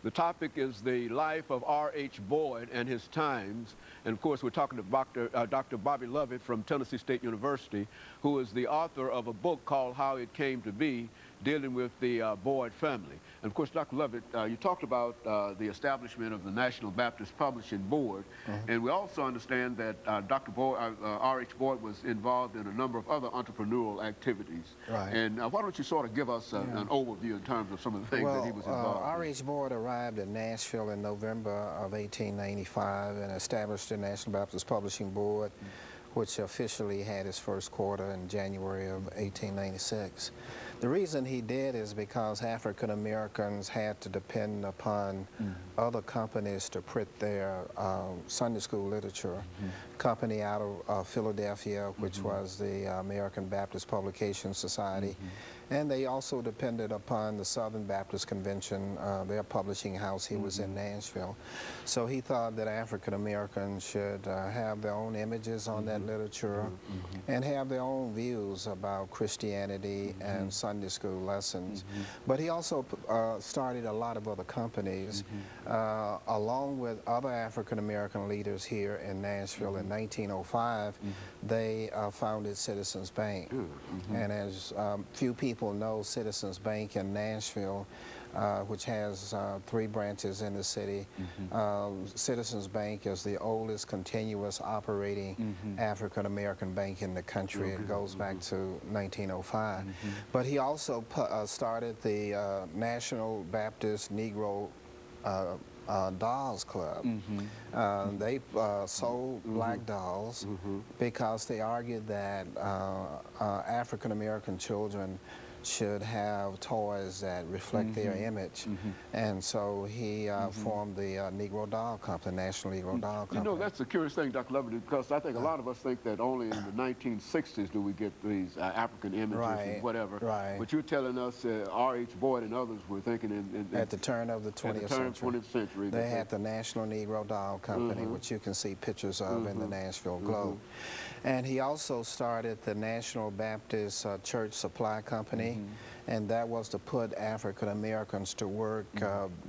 The topic is the life of R.H. Boyd and his times. And of course, we're talking to Dr. Bobby Lovett from Tennessee State University, who is the author of a book called How It Came to Be, dealing with the Boyd family. And of course, Dr. Lovett, you talked about the establishment of the National Baptist Publishing Board. And we also understand that R.H. Boyd was involved in a number of other entrepreneurial activities. Right. And why don't you sort of give us an overview in terms of some of the things that he was involved in? R.H. Boyd arrived in Nashville in November of 1895 and established the National Baptist Publishing Board, which officially had its first quarter in January of 1896. The reason he did is because African Americans had to depend upon other companies to print their Sunday school literature. Company out of Philadelphia, which was the American Baptist Publication Society, and they also depended upon the Southern Baptist Convention, their publishing house. He was in Nashville. So he thought that African Americans should have their own images on that literature and have their own views about Christianity and Sunday school lessons. But he also started a lot of other companies, along with other African American leaders here in Nashville. In 1905, they founded Citizens Bank. And as few people know, Citizens Bank in Nashville, which has 3 branches in the city. Citizens Bank is the oldest continuous operating African American bank in the country. It goes back to 1905. But he also started the National Baptist Negro Dolls Club. They sold black dolls because they argued that African American children should have toys that reflect their image. And so he formed the Negro Doll Company, National Negro Doll Company. You know, that's a curious thing, Dr. Lovett, because I think a lot of us think that only in the 1960s do we get these African images and whatever. But you're telling us R.H. Boyd and others were thinking at the turn of the 20th century. They had the National Negro Doll Company, which you can see pictures of in the Nashville Globe. And he also started the National Baptist Church Supply Company, and that was to put African Americans to work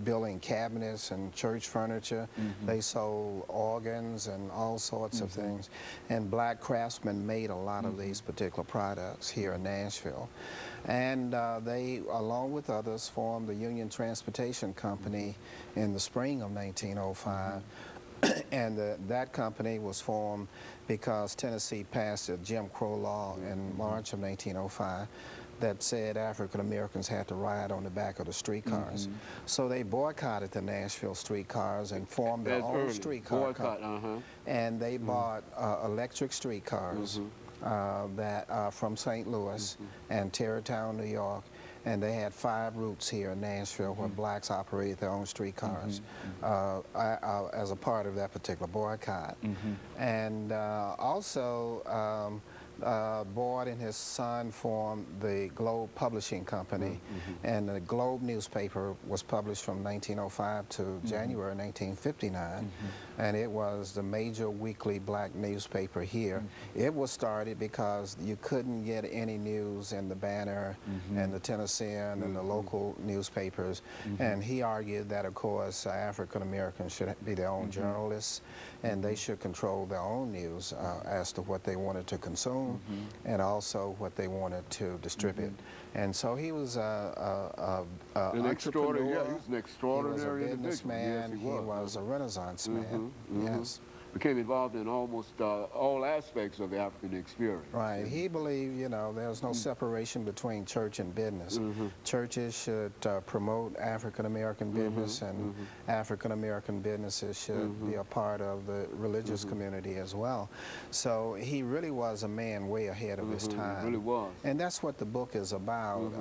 building cabinets and church furniture. They sold organs and all sorts of things. And black craftsmen made a lot of these particular products here in Nashville. And they, along with others, formed the Union Transportation Company in the spring of 1905. And that company was formed because Tennessee passed a Jim Crow law in March of 1905 that said African Americans had to ride on the back of the streetcars. So they boycotted the Nashville streetcars and formed their own streetcar company. And they bought electric streetcars that from St. Louis and Tarrytown, New York. And they had 5 routes here in Nashville where blacks operated their own streetcars as a part of that particular boycott. And also, Boyd and his son formed the Globe Publishing Company, and the Globe newspaper was published from 1905 to January 1959, and it was the major weekly black newspaper here. It was started because you couldn't get any news in the Banner and the Tennessean and the local newspapers, and he argued that, of course, African Americans should be their own journalists, and they should control their own news as to what they wanted to consume and also what they wanted to distribute. And so he was an entrepreneur. Yeah, he was an extraordinary he was a businessman. Yes, he was a Renaissance man. Yes. Became involved in almost all aspects of the African experience. Right. He believed, you know, there's no separation between church and business. Churches should promote African American business, and African American businesses should be a part of the religious community as well. So he really was a man way ahead of his time. Really was. And that's what the book is about.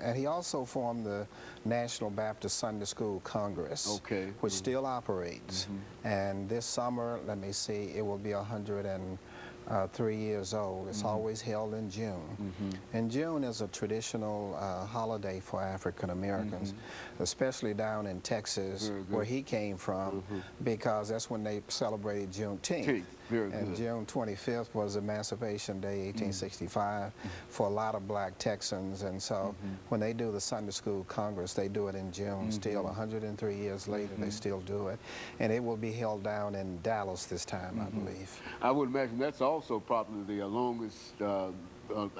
And he also formed the National Baptist Sunday School Congress, which still operates. And this summer, let me see, it will be 103 years old. It's always held in June. And June is a traditional holiday for African Americans, especially down in Texas, where he came from, because that's when they celebrated Juneteenth. Very good. And June 25th was Emancipation Day, 1865, for a lot of black Texans. And so when they do the Sunday School Congress, they do it in June. Still 103 years later, they still do it. And it will be held down in Dallas this time, I believe. I would imagine that's also probably the longest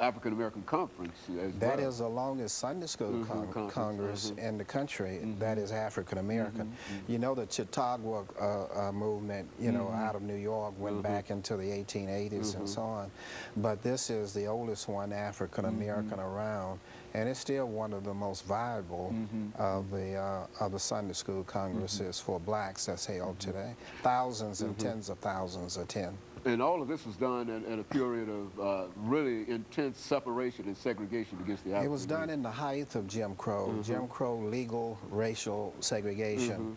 African American conference as That well. is the longest Sunday School Congress in the country. That is African American. You know, the Chautauqua movement, you know, out of New York went back into the 1880s and so on. But this is the oldest one African American around, and it's still one of the most viable of the Sunday School Congresses for blacks that's held today. Thousands and tens of thousands attend. And all of this was done at a period of really intense separation and segregation against the African. It was done in the height of Jim Crow, Jim Crow legal racial segregation.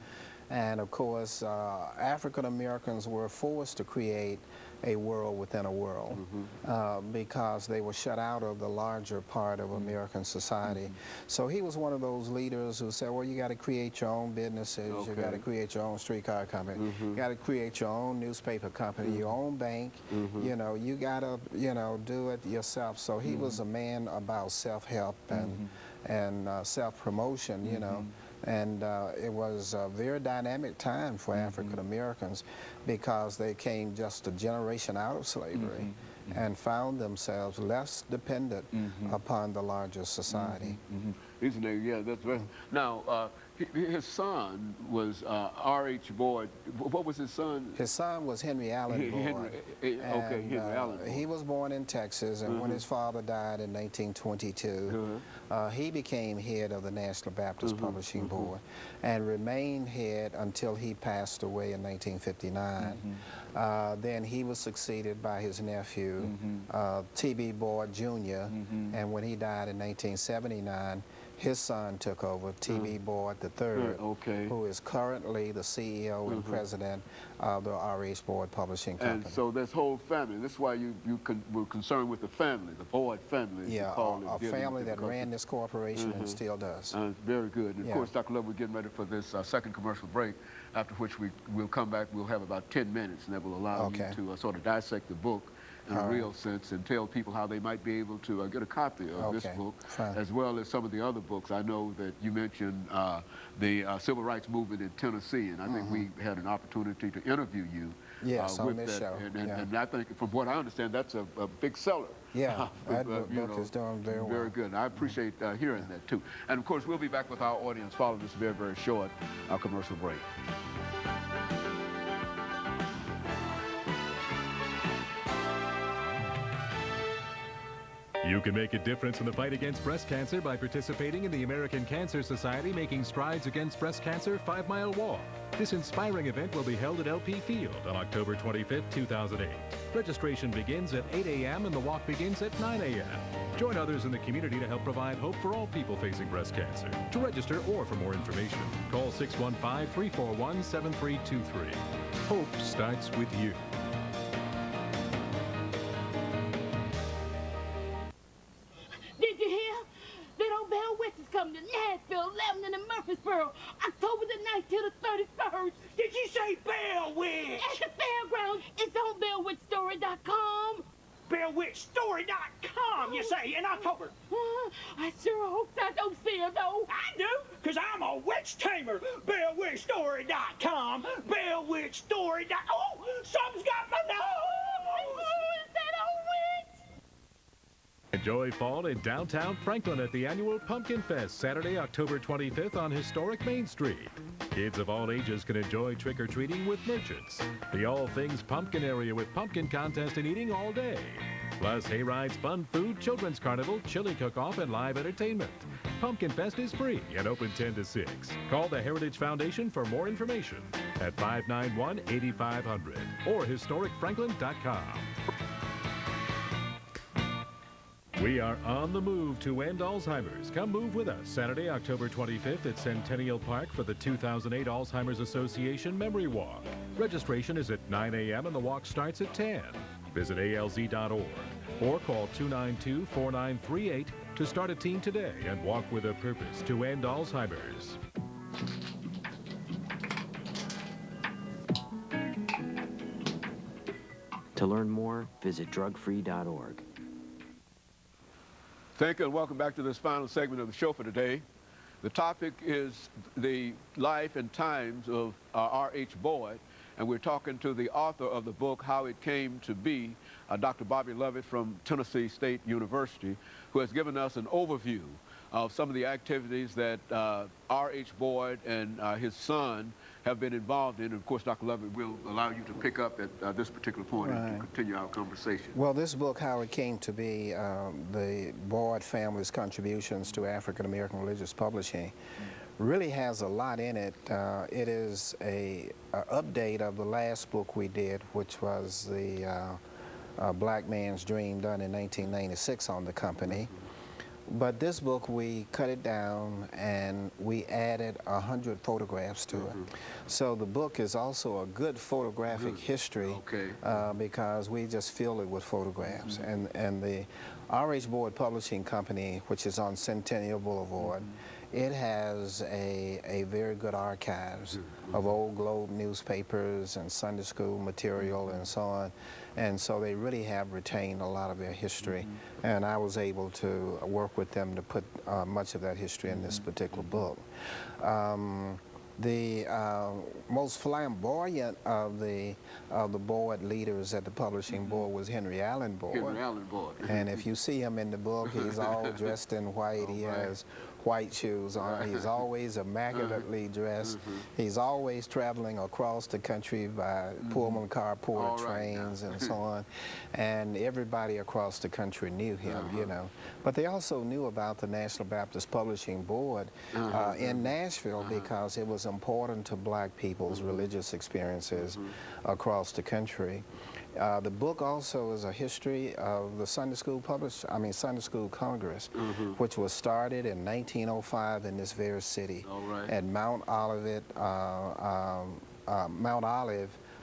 And of course, African Americans were forced to create a world within a world because they were shut out of the larger part of American society. So he was one of those leaders who said, well, you got to create your own businesses, you got to create your own streetcar company, you got to create your own newspaper company, your own bank, you know, you got to, you know, do it yourself. So he was a man about self-help and self-promotion, you know. And it was a very dynamic time for African Americans because they came just a generation out of slavery and found themselves less dependent upon the larger society. Isn't it? Yeah, that's right. Now, his son was R.H. Boyd. What was his son? His son was Henry Allen Boyd. Henry Allen Boyd. He was born in Texas, and when his father died in 1922, he became head of the National Baptist Publishing Board and remained head until he passed away in 1959. Then he was succeeded by his nephew, T.B. Boyd Jr., and when he died in 1979, his son took over, T.B. Boyd III, who is currently the CEO and president of the R.H. Boyd Publishing Company. And so this whole family, this is why you were concerned with the family, the Boyd family. Yeah, a family that ran this corporation and still does. Very good. And of course, Dr. Love, we're getting ready for this second commercial break, after which we'll come back. We'll have about 10 minutes, and that will allow you to sort of dissect the book in a real sense and tell people how they might be able to get a copy of this book, as well as some of the other books. I know that you mentioned the civil rights movement in Tennessee, and I think we had an opportunity to interview you on this show. And I think, from what I understand, that's a big seller. Yeah, that book is doing very well. Very good. I appreciate hearing that, too. And, of course, we'll be back with our audience following this very, very short commercial break. You can make a difference in the fight against breast cancer by participating in the American Cancer Society Making Strides Against Breast Cancer 5-Mile Walk. This inspiring event will be held at LP Field on October 25th, 2008. Registration begins at 8 a.m. and the walk begins at 9 a.m. Join others in the community to help provide hope for all people facing breast cancer. To register or for more information, call 615-341-7323. Hope starts with you. Murfreesboro, October the 9th till the 31st. Did you say BLovett3? At the fairgrounds. It's on BLovett3story.com. BLovett3story.com, you say, in October? I sure hope I don't see her, though. I do, because I'm a witch tamer. BLovett3story.com. BLovett3story.com. Oh, something's got my nose. Is that old witch? Enjoy fall in downtown Franklin at the annual Pumpkin Fest, Saturday, October 25th on historic Main Street. Kids of all ages can enjoy trick-or-treating with merchants. The All Things Pumpkin area with pumpkin contest and eating all day. Plus hay rides, fun food, children's carnival, chili cook-off, and live entertainment. Pumpkin Fest is free and open 10 to 6. Call the Heritage Foundation for more information at 591-8500 or historicfranklin.com. We are on the move to end Alzheimer's. Come move with us Saturday, October 25th at Centennial Park for the 2008 Alzheimer's Association Memory Walk. Registration is at 9 a.m. and the walk starts at 10. Visit alz.org or call 292-4938 to start a team today and walk with a purpose to end Alzheimer's. To learn more, visit drugfree.org. Thank you and welcome back to this final segment of the show for today. The topic is the life and times of R.H. Boyd, and we're talking to the author of the book, How It Came to Be, Dr. Bobby Lovett from Tennessee State University, who has given us an overview of some of the activities that R.H. Boyd and his son have been involved in. And of course, Dr. Lovett will allow you to pick up at this particular point and to continue our conversation. Well, this book, How It Came to Be, the Boyd family's contributions to African American religious publishing, really has a lot in it. It is a update of the last book we did, which was the Black Man's Dream, done in 1996 on the company. But this book, we cut it down and we added 100 photographs to it. So the book is also a good photographic history because we just fill it with photographs. And the R.H. Boyd Publishing Company, which is on Centennial Boulevard, it has a very good archives of old Globe newspapers and Sunday school material and so on. And so they really have retained a lot of their history. And I was able to work with them to put much of that history in this particular book. The most flamboyant of the Boyd leaders at the publishing board was Henry Allen Boyd. Henry Allen Boyd. And if you see him in the book, he's all dressed in white. He has white shoes on. He's always immaculately dressed. He's always traveling across the country by Pullman carport trains and so on. And everybody across the country knew him, you know. But they also knew about the National Baptist Publishing Board in Nashville because it was important to black people's religious experiences across the country. The book also is a history of the Sunday School Sunday School Congress, which was started in 1905 in this very city at Mount Olive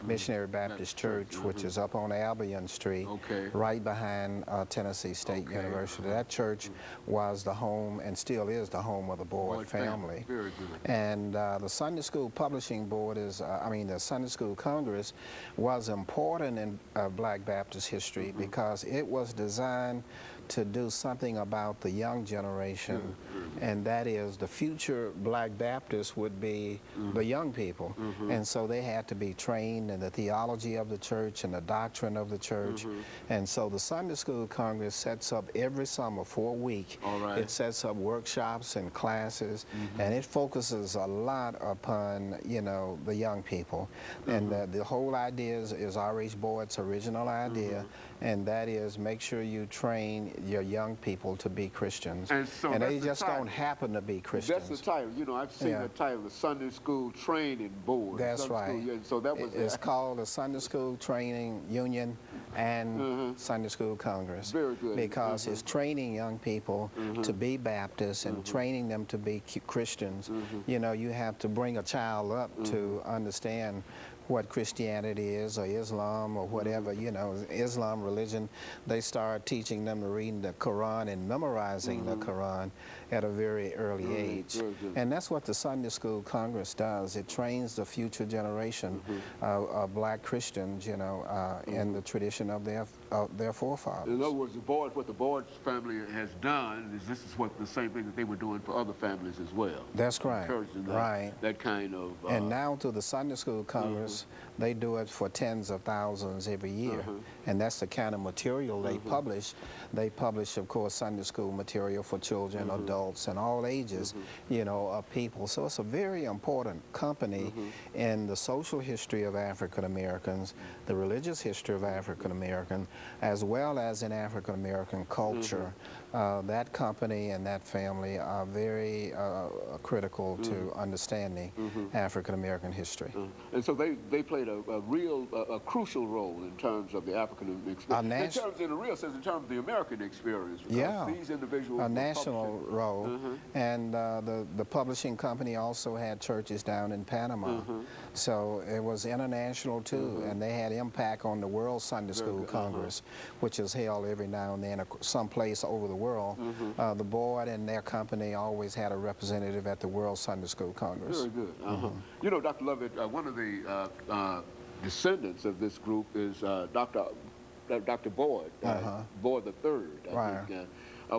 Missionary Baptist Church, which is up on Albion Street, right behind Tennessee State University. That church was the home and still is the home of the Boyd family. Very good. And the Sunday School Publishing Board is, the Sunday School Congress was important in Black Baptist history because it was designed to do something about the young generation, and that is the future Black Baptists would be the young people. And so they had to be trained in the theology of the church and the doctrine of the church. And so the Sunday School Congress sets up every summer for a week. It sets up workshops and classes, and it focuses a lot upon, you know, the young people. And the whole idea is R.H. Boyd's original idea, and that is make sure you train your young people to be Christians. And, so they just don't happen to be Christians. That's the title. You know, I've seen the title, the Sunday School Training Board. That's right. So that was it's called the Sunday School Training Union and Sunday School Congress. Very good. Because it's training young people to be Baptists and training them to be Christians. You know, you have to bring a child up to understand what Christianity is, or Islam, or whatever, you know, Islam religion. They start teaching them to read the Quran and memorizing the Quran at a very early age. And that's what the Sunday School Congress does. It trains the future generation of black Christians, you know, in the tradition of their forefathers. In other words, what the Boyd family has done is this is what the same thing that they were doing for other families as well. That's right. Encouraging that kind of... and now through the Sunday School Congress, they do it for tens of thousands every year. And that's the kind of material they publish. They publish, of course, Sunday school material for children, adults, and all ages, you know, of people. So it's a very important company in the social history of African Americans, the religious history of African Americans, as well as in African American culture. That company and that family are very critical to understanding African American history. And so they played a crucial role in terms of the African experience. In a real sense, in terms of the American experience. These individuals a national role. And the publishing company also had churches down in Panama. So it was international too, and they had impact on the World Sunday School Congress, which is held every now and then someplace over the world. The board and their company always had a representative at the World Sunday School Congress. Very good. You know, Dr. Lovett, one of descendants of this group is Dr. Boyd, Boyd III, I think.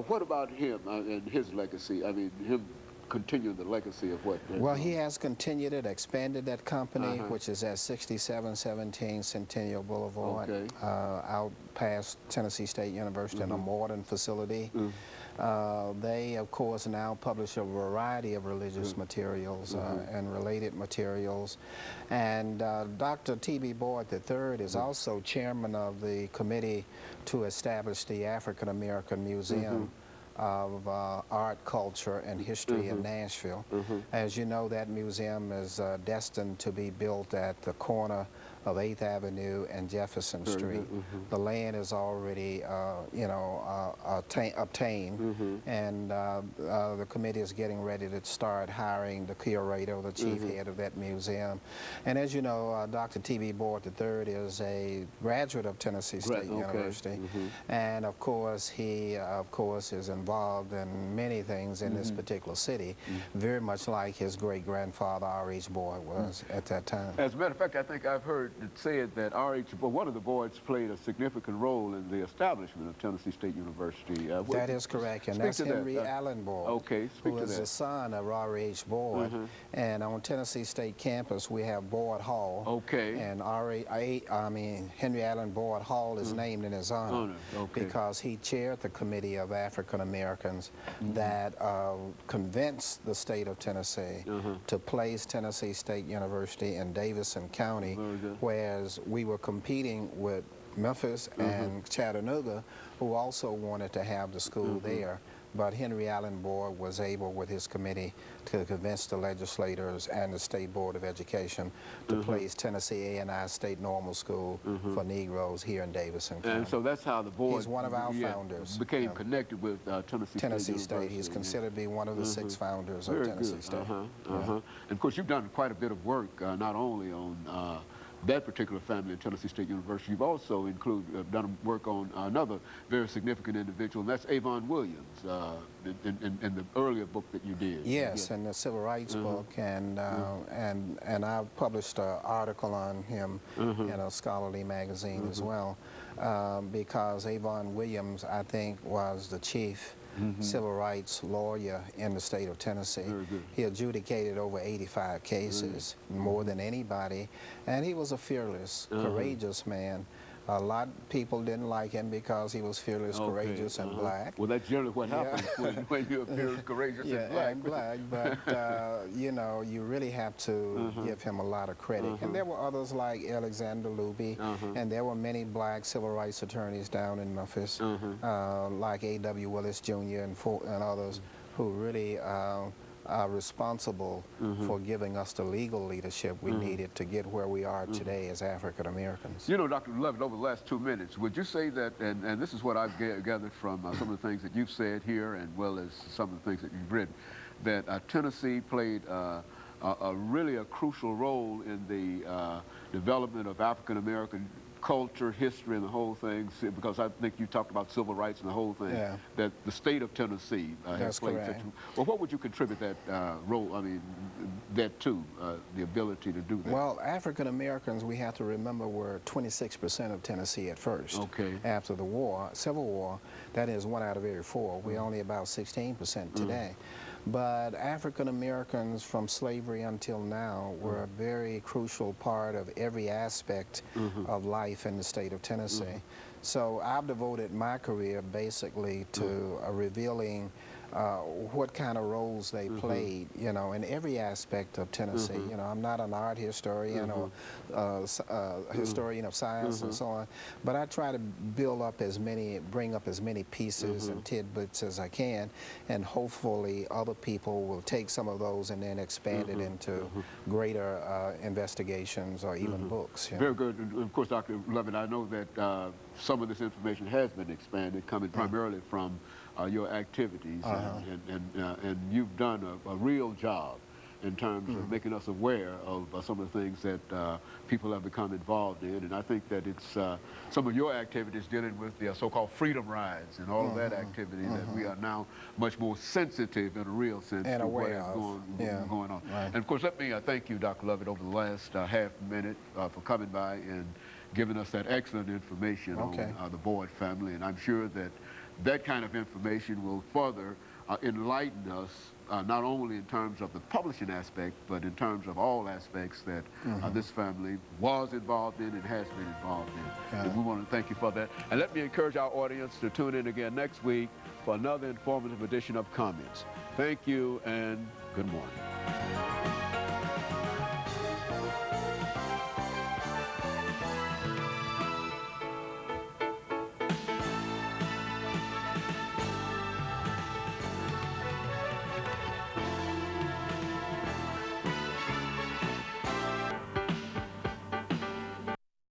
What about him and his legacy? I mean, him continuing the legacy of what? Well, he has continued it, expanded that company, which is at 6717 Centennial Boulevard, out past Tennessee State University in a modern facility. They, of course, now publish a variety of religious materials and related materials. And Dr. T.B. Boyd III is also chairman of the committee to establish the African American Museum of art, culture, and history in Nashville. As you know, that museum is destined to be built at the corner of 8th Avenue and Jefferson Street. The land is already, you know, obtained, and the committee is getting ready to start hiring the curator, the chief head of that museum. And as you know, Dr. T.B. Boyd III is a graduate of Tennessee State University, and of course, he, is involved in many things in this particular city, very much like his great-grandfather, R.H. Boyd, was at that time. As a matter of fact, I think I've heard it said that R.H. Boyd, one of the Boyds, played a significant role in the establishment of Tennessee State University. That is correct, and that's Henry Allen Boyd, who is the son of R.H. Boyd. And on Tennessee State campus, we have Boyd Hall. And Henry Allen Boyd Hall is named in his honor because he chaired the committee of African Americans that convinced the state of Tennessee to place Tennessee State University in Davidson County, whereas we were competing with Memphis and Chattanooga, who also wanted to have the school there. But Henry Allen Boyd was able, with his committee, to convince the legislators and the State Board of Education to place Tennessee A&I State Normal School for Negroes here in Davidson County. And so that's how the Boyd, he's one of our founders. Became connected with Tennessee State. He's considered to be one of the 6 founders of Tennessee State. And of course, you've done quite a bit of work, not only on that particular family at Tennessee State University. You've also done work on another very significant individual, and that's Avon Williams, in the earlier book that you did. Yes, in the Civil Rights book, and I published an article on him in a scholarly magazine as well, because Avon Williams, I think, was the chief civil rights lawyer in the state of Tennessee. He adjudicated over 85 cases, more than anybody, and he was a fearless, courageous man. A lot of people didn't like him because he was fearless, courageous, and black. Well, that's generally what happens when you're fearless, courageous, and black. But you know, you really have to give him a lot of credit. And there were others like Alexander Luby, and there were many black civil rights attorneys down in Memphis, like A.W. Willis Jr. and others, who really are responsible for giving us the legal leadership we needed to get where we are today as African Americans. You know, Dr. BLovett, over the last 2 minutes, would you say that, and this is what I've gathered from some of the things that you've said here, and well as some of the things that you've written, that Tennessee played really a crucial role in the development of African American culture, history, and the whole thing, because I think you talked about civil rights and the whole thing, that the state of Tennessee has played such a... Well, what would you contribute that role, that to, the ability to do that? Well, African Americans, we have to remember, were 26% of Tennessee at first. After the war, Civil War, that is 1 out of every 4. We're only about 16% today. But African Americans from slavery until now were a very crucial part of every aspect of life in the state of Tennessee. So I've devoted my career basically to revealing what kind of roles they played, you know, in every aspect of Tennessee. You know, I'm not an art historian or historian of science and so on, but I try to bring up as many pieces and tidbits as I can, and hopefully other people will take some of those and then expand it into greater investigations or even books. Very good. And of course, Dr. BLovett, I know that some of this information has been expanded, coming primarily from your activities, and you've done a real job in terms of making us aware of some of the things that people have become involved in. And I think that it's some of your activities dealing with the so-called freedom rides and all of that activity that we are now much more sensitive in a real sense and to what is going on. Right. And of course, let me thank you, Dr. Lovett, over the last half minute for coming by and giving us that excellent information on the Boyd family. And I'm sure that that kind of information will further enlighten us, not only in terms of the publishing aspect, but in terms of all aspects that this family was involved in and has been involved in. And we want to thank you for that. And let me encourage our audience to tune in again next week for another informative edition of Comments. Thank you and good morning.